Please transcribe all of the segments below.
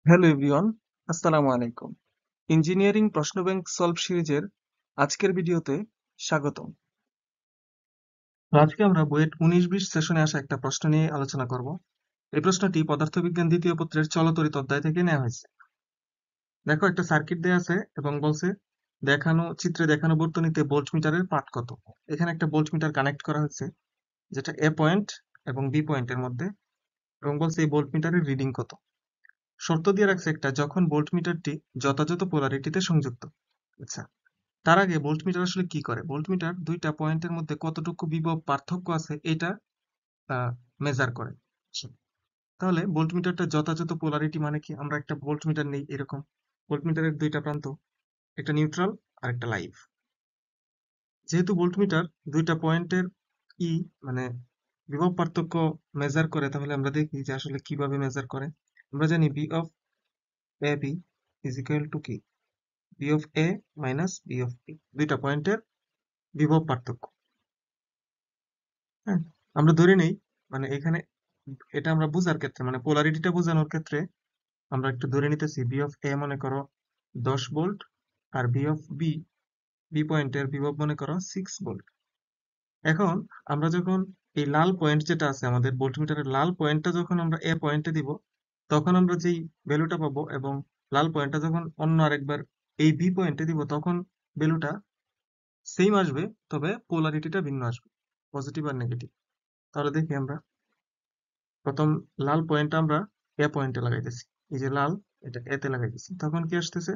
Hello everyone, আসসালামু আলাইকুম। Engineering প্রশ্ন ব্যাংক সলভ সিরিজের আজকের ভিডিওতে স্বাগতম। আজকে আমরা বুয়েট 19-20 সেশনে আসা একটা প্রশ্ন নিয়ে আলোচনা করব। এই প্রশ্নটি পদার্থবিজ্ঞান দ্বিতীয় পত্রের চলতরিত অধ্যায় থেকে নেওয়া হয়েছে। দেখো, একটা সার্কিট দেয়া আছে এবং বলছে চিত্রে দেখানো বর্তনীতে ভোল্টমিটারের পাঠ কত। এখানে একটা ভোল্টমিটার কানেক্ট করা হয়েছে, যেটা এ পয়েন্ট এবং বি পয়েন্টের মধ্যে, এবং বলছে এই ভোল্টমিটারের রিডিং কত। শর্ত দিয়ে রাখছে একটা, যখন ভোল্টমিটারটি যথাযথ পোলারিটিতে সংযুক্ত। আচ্ছা, তার আগে ভোল্টমিটার আসলে কি করে? ভোল্টমিটার দুইটা পয়েন্টের মধ্যে কতটুকু বিভব পার্থক্য আছে এটা মেজার করে। আচ্ছা, তাহলে ভোল্টমিটারটা যথাযথ পোলারিটি মানে কি? আমরা একটা ভোল্টমিটার নেই এরকম, ভোল্টমিটারের দুইটা প্রান্ত, একটা নিউট্রাল আর একটা লাইভ। যেহেতু ভোল্টমিটার দুইটা পয়েন্টের ই মানে বিভব পার্থক্য মেজার করে, তাহলে আমরা দেখি যে আসলে কিভাবে মেজার করে। আমরা জানি V of A B is equal to কি, B of A minus B of B, দুইটা পয়েন্টের বিভব পার্থক্য। হ্যাঁ, আমরা ধরে নেই, এখানে এটা আমরা বোঝার ক্ষেত্রে, পোলারিটিটা বোঝানোর ক্ষেত্রে আমরা একটু ধরে নিতেছি বি অফ এ মনে করো 10 ভোল্ট, আর বি অফ বি, বি পয়েন্টের বিভব মনে করো 6 ভোল্ট। এখন আমরা যখন এই লাল পয়েন্ট যেটা আছে আমাদের ভোল্টমিটারের লাল পয়েন্টটা যখন আমরা এ পয়েন্টে দিব, তখন আমরা যেই ভ্যালুটা পাবো, এবং লাল পয়েন্টটা যখন অন্য আরেকবার এই বি পয়েন্টে দিব, তখন ভ্যালুটা সেম আসবে, তবে পোলারিটিটা ভিন্ন আসবে, পজিটিভ আর নেগেটিভ। তাহলে দেখি আমরা প্রথম লাল পয়েন্টটা আমরা এ পয়েন্টে লাগাইতেছি, এই যে লাল, এটা এতে লাগাইতেছি, তখন কি আসতেছে?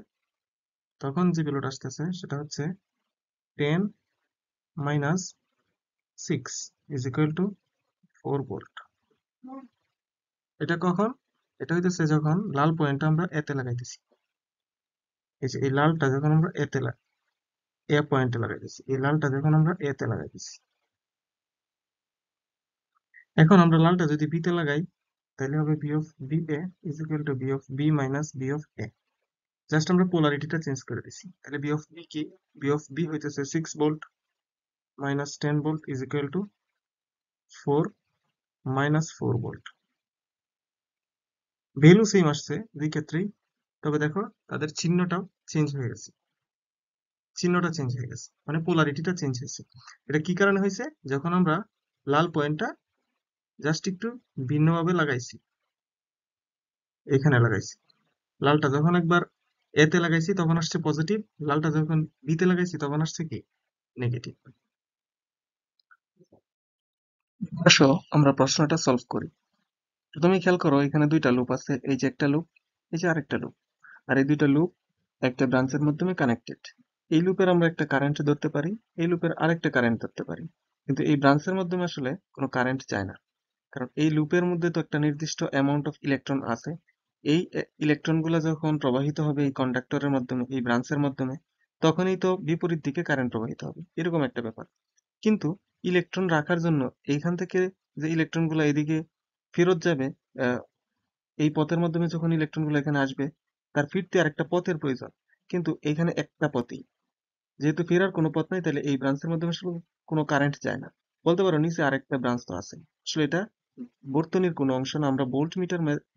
তখন যে ভ্যালুটা আসতেছে সেটা হচ্ছে 10 - 6 ইজ ইকুয়াল টু 4 ভোল্ট। এটা কখন? এটা হইতেছে যখন লাল পয়েন্টটা আমরা এতে লাগাইতেছি। এই যে এই লালটা যখন আমরা এ পয়েন্টে লাগাইতেছি, এই লালটা যখন আমরা এতে লাগাইতেছি। এখন আমরা লালটা যদি বিতে লাগাই, তাহলে হবে B of B A is equal to B of B minus B of A. Just আমরা পোলারিটিটা চেঞ্জ করে দিছি। তাহলে বি অফ বি কি? বি অফ বি হইতেছে 6 volt minus 10 volt is equal to 4 minus 4 volt. Value same আসছে দুই ক্ষেত্রেই, তবে দেখো তাদের চিহ্নটাও চেঞ্জ হয়ে গেছে। চিহ্নটা চেঞ্জ হয়ে গেছে, মানে পোলারিটিটা চেঞ্জ হয়েছে। এটা কি কারণে হয়েছে? যখন আমরা লাল পয়েন্টটা জাস্ট একটু ভিন্নভাবে লাগাইছি, এখানে লাগাইছি। লালটা যখন একবার এতে লাগাইছি তখন আসছে পজিটিভ, লালটা যখন বিতে লাগাইছি তখন আসছে কি, নেগেটিভ। আসো আমরা প্রশ্নটা সলভ করি। তুমি খেয়াল করো, এখানে দুইটা লুপ আছে, এই যে একটা লুপ, এই যে আরেকটা লুপ। আর এই দুইটা লুপ একটা ব্রাঞ্চের মাধ্যমে কানেক্টেড। এই লুপের আমরা একটা কারেন্ট ধরতে পারি, এই লুপের আরেকটা কারেন্ট ধরতে পারি, কিন্তু এই ব্রাঞ্চের মাধ্যমে আসলে কোনো কারেন্ট যায় না, কারণ এই লুপের মধ্যে তো একটা নির্দিষ্ট অ্যামাউন্ট অফ ইলেকট্রন আছে। এই ইলেকট্রন গুলা যখন প্রবাহিত হবে এই কন্ডাক্টরের মাধ্যমে, এই ব্রাঞ্চের মাধ্যমে, তখনই তো বিপরীত দিকে কারেন্ট প্রবাহিত হবে, এরকম একটা ব্যাপার। কিন্তু ইলেকট্রন রাখার জন্য এইখান থেকে যে ইলেকট্রন গুলা এদিকে ফেরত যাবে, আহ, এই পথের মাধ্যমে যখন ইলেকট্রন গুলো এখানে আসবে, তার ফিরতে আর একটা পথের প্রয়োজন। কিন্তু এখানে একটা পথই, যেহেতু ফেরার কোনো পথ নাই, তাহলে এই ব্রাঞ্চের মাধ্যমে আসলে কোনো কারেন্ট যায় না। বলতে পারো নিচে আরেকটা ব্রাঞ্চ তো আছে, আসলে এটা বর্তনীর কোনো অংশ না। আমরা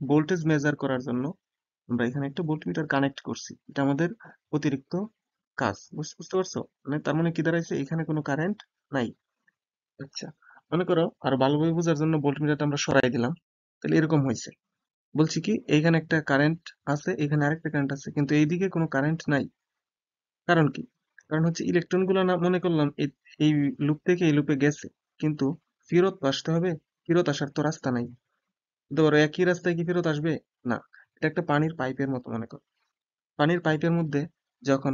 ভোল্টেজ মেজার করার জন্য আমরা এখানে একটা ভোল্টমিটার কানেক্ট করছি, এটা আমাদের অতিরিক্ত কাজ। বুঝতে পারছো? তার মানে কি দাঁড়াইছে, এখানে কোনো কারেন্ট নাই। আচ্ছা, মনে করো আরো ভালোভাবে বোঝার জন্য ভোল্টমিটারটা আমরা সরাই দিলাম, তাহলে এরকম হয়েছে। বলছি কি, এইখানে একটা কারেন্ট আছে, এখানে আরেকটা কারেন্ট আছে, কিন্তু এইদিকে কোনো কারেন্ট নাই। কারণ কি? কারণ হচ্ছে ইলেকট্রন গুলো না, মনে করলাম এই লুপ থেকে এই লুপে গেছে, কিন্তু ফেরত তো আসতে হবে। ফেরত আসার তো রাস্তা নাই। ধরো একই রাস্তায় কি ফেরত আসবে? না। এটা একটা পানির পাইপের মতো মনে করো। পানির পাইপের মধ্যে যখন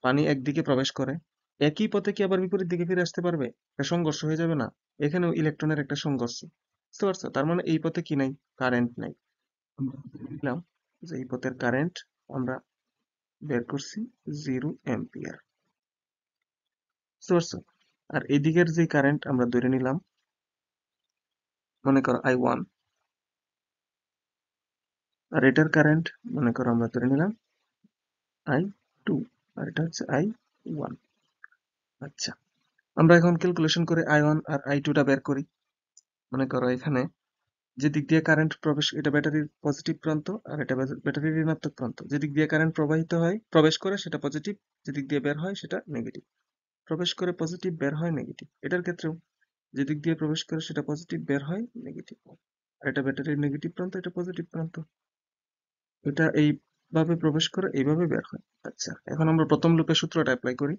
পানি একদিকে প্রবেশ করে, একই পথে কি আবার বিপরীত দিকে ফিরে আসতে পারবে? একটা সংঘর্ষ হয়ে যাবে না? এখানেও ইলেকট্রনের একটা সংঘর্ষ। বুঝতে পারছো? তার মানে এই পথে কি নাই, কারেন্ট নাই। আমরা ধরে নিলাম যে এই পথের কারেন্ট আমরা বের করছি 0 অ্যাম্পিয়ার। বুঝতে পারছো? আর এদিকের যে কারেন্ট আমরা ধরে নিলাম, মনে করো I1, আর এটার কারেন্ট মনে করো আমরা ধরে নিলাম I2, আর এটা হচ্ছে I1। আচ্ছা, আমরা এখন ক্যালকুলেশন করে I1 আর I2 টা বের করি। মনে করো এখানে যে দিক দিয়ে কারেন্ট প্রবেশ, এটা ব্যাটারির পজিটিভ প্রান্ত আর এটা ব্যাটারির ঋণাত্মক প্রান্ত। যে দিক দিয়ে কারেন্ট প্রবেশ করে সেটা পজিটিভ, যে দিক দিয়ে বের হয় সেটা নেগেটিভ। প্রবেশ করে পজিটিভ, বের হয় নেগেটিভ। এটার ক্ষেত্রেও যে দিক দিয়ে প্রবেশ করে সেটা পজিটিভ, বের হয় নেগেটিভ। আর এটা ব্যাটারির নেগেটিভ প্রান্ত, এটা পজিটিভ প্রান্ত। এটা এইভাবে প্রবেশ করে, এইভাবে বের হয়। আচ্ছা, এখন আমরা প্রথম লুপে সূত্রটা অ্যাপ্লাই করি।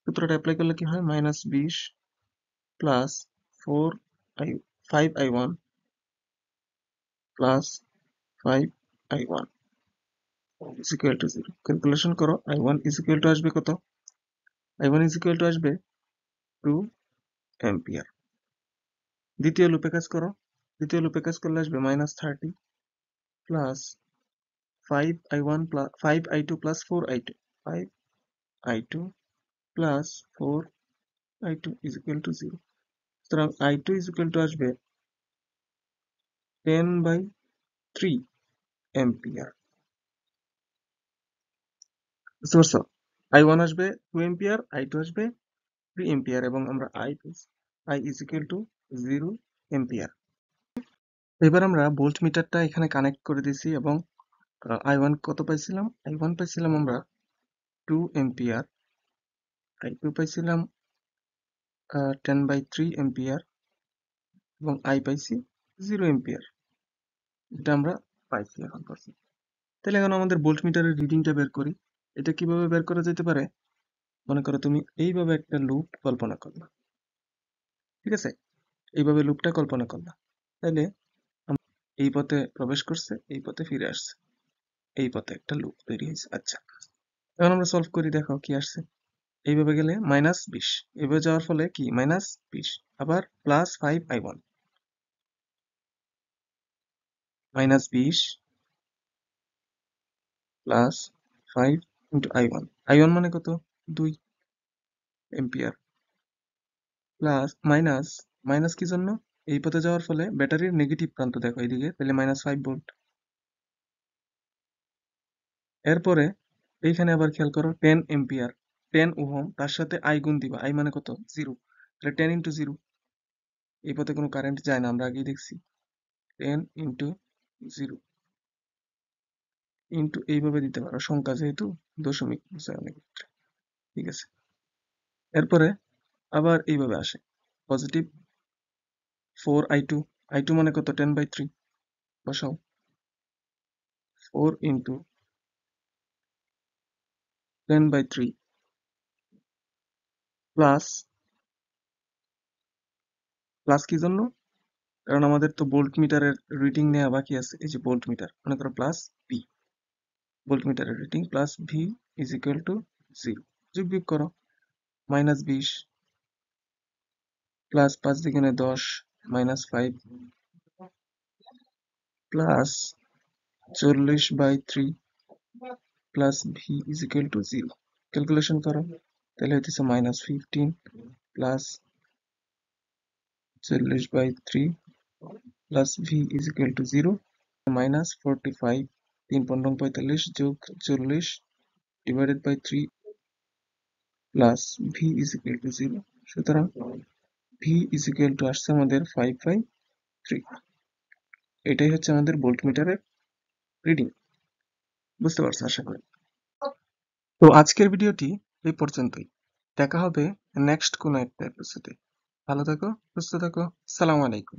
সূত্রটা অ্যাপ্লাই করলে কি হয়? -20 plus 5i1 plus 5i1 is equal to 0। Calculation করো। i1 is equal to আসবে কত? i1 is equal to আসবে 2 অ্যাম্পিয়ার। দ্বিতীয় লুপে কাজ করো। দ্বিতীয় লুপে কাজ করলে আসবে -30 plus 5i1 plus 5i2 plus 4i2, 5i2 plus 4i2 is equal to 0। সুতরাং i2 is equal to আসবে 10/3 অ্যাম্পিয়ার। বুঝতে পারছো? i1 আসবে 2 অ্যাম্পিয়ার, i2 আসবে 3 অ্যাম্পিয়ার এবং আমরা i is equal to 0 ampere. এবার আমরা ভোল্ট মিটারটা এখানে কানেক্ট করে দিয়েছি এবং i1 কত পাইছিলাম? i1 পাইছিলাম আমরা 2 অ্যাম্পিয়ার, i2 পাইছিলাম 10/3 অ্যাম্পিয়ার এবং i পাইছি 0 অ্যাম্পিয়ার। এটা আমরা পাইছি এখন পর্যন্ত। তাহলে এখন আমাদের ভোল্ট মিটারের রিডিংটা বের করি। এটা কিভাবে বের করা যেতে পারে? মনে করো তুমি এইভাবে একটা লুপ কল্পনা করলা, ঠিক আছে? এইভাবে লুপটা কল্পনা করলা, তাহলে এই পথে প্রবেশ করছে, এই পথে ফিরে আসছে, এই পথে একটা লুপ তৈরি হয়েছে। আচ্ছা, এখন আমরা সলভ করি, দেখো কি আসছে। এইভাবে গেলে -20, এইভাবে যাওয়ার ফলে কি -20, আবার +5i1, -20 plus 5 into i1, i1 মানে কত? 2 অ্যাম্পিয়ার, প্লাস মাইনাস, মাইনাস কি জন্য? এই পথে যাওয়ার ফলে ব্যাটারির নেগেটিভ প্রান্ত দেখো এইদিকে, তাহলে -5 ভোল্ট। এরপরে এইখানে আবার খেয়াল করো 10 অ্যাম্পিয়ার, 10 ওহম, তার সাথে আই গুণ দিবা, আই মানে কত? 0, তাহলে 10 ইন্টু 0। এই পথে কোনো কারেন্ট যায় না, আমরা আগেই দেখছি। 10 ইন্টু 0 ইন্টু এইভাবে দিতে পারো, সংখ্যা যেহেতু দশমিক অনেক, ঠিক আছে। এরপরে আবার এইভাবে আসে পজিটিভ 4i2, i2 মানে কত? 10/3, বসাও 4 ইন্টু 10/3 প্লাস, প্লাস কি জন্য? কারণ আমাদের তো ভোল্ট মিটারের রিডিং নেওয়া বাকি আছে। এই যে ভোল্ট মিটার, মনে করো প্লাস ভি, ভোল্ট মিটারের reading plus V is equal to 0। যোগ বিয়োগ করো, -20 প্লাস 5 দ্বিগুণে 10, -5 plus 40/3 plus V is equal to 0। Calculation করো, তাহলে হইতেছে -15 plus 40/3 plus V is equal to 0, -45, 3×45 যোগ 40 divided by 3 plus V is equal to 0। সুতরাং ভি ইজ ইকুয়াল টু আসছে আমাদের 5/3। এটাই হচ্ছে আমাদের ভোল্ট মিটারের রিডিং। বুঝতে পারছো আশা করি। তো আজকের ভিডিওটি এই পর্যন্তই। দেখা হবে নেক্সট কোনো একটা এপিসোডে। ভালো থাকো, সুস্থ থাকো। আসসালামু আলাইকুম।